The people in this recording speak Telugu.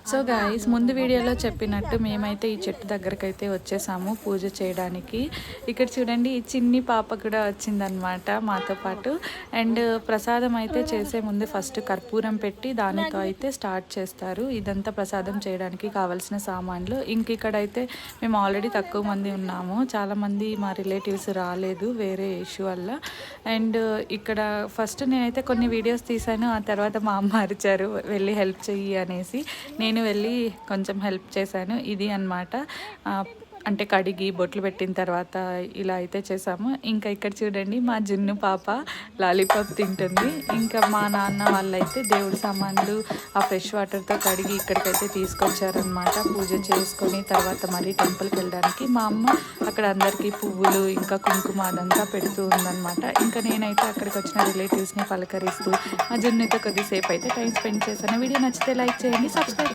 సో గైస్, ముందు వీడియోలో చెప్పినట్టు మేమైతే ఈ చెట్టు దగ్గరికి అయితే వచ్చేసాము పూజ చేయడానికి. ఇక్కడ చూడండి, ఈ చిన్ని పాప కూడా వచ్చిందనమాట మాతో పాటు. అండ్ ప్రసాదం అయితే చేసే ముందు ఫస్ట్ కర్పూరం పెట్టి దానితో అయితే స్టార్ట్ చేస్తారు. ఇదంతా ప్రసాదం చేయడానికి కావాల్సిన సామాన్లు. ఇంక ఇక్కడైతే మేము ఆల్రెడీ తక్కువ మంది ఉన్నాము, చాలామంది మా రిలేటివ్స్ రాలేదు వేరే ఇష్యూ వల్ల. అండ్ ఇక్కడ ఫస్ట్ నేనైతే కొన్ని వీడియోస్ తీసాను, ఆ తర్వాత మా అమ్మ అరిచారు వెళ్ళి హెల్ప్ చెయ్యి అనేసి. నేను వెళ్ళి కొంచెం హెల్ప్ చేశాను. ఇది అన్నమాట, అంటే కడిగి బొట్లు పెట్టిన తర్వాత ఇలా అయితే చేసాము. ఇంకా ఇక్కడ చూడండి, మా జున్ను పాప లాలీపాప్ తింటుంది. ఇంకా మా నాన్న వాళ్ళైతే దేవుడి సామాన్లు ఆ ఫ్రెష్ వాటర్తో కడిగి ఇక్కడికైతే తీసుకొచ్చారనమాట పూజ చేసుకొని తర్వాత మళ్ళీ టెంపుల్కి వెళ్ళడానికి. మా అమ్మ అక్కడ అందరికీ పువ్వులు ఇంకా కుంకుమ అదంతా పెడుతూ ఉందన్నమాట. ఇంకా నేనైతే అక్కడికి వచ్చిన రిలేటివ్స్ని పలకరిస్తూ మా జున్నుతో కొద్దిసేపు అయితే టైం స్పెండ్ చేశాను. వీడియో నచ్చితే లైక్ చేయండి, సబ్స్క్రైబ్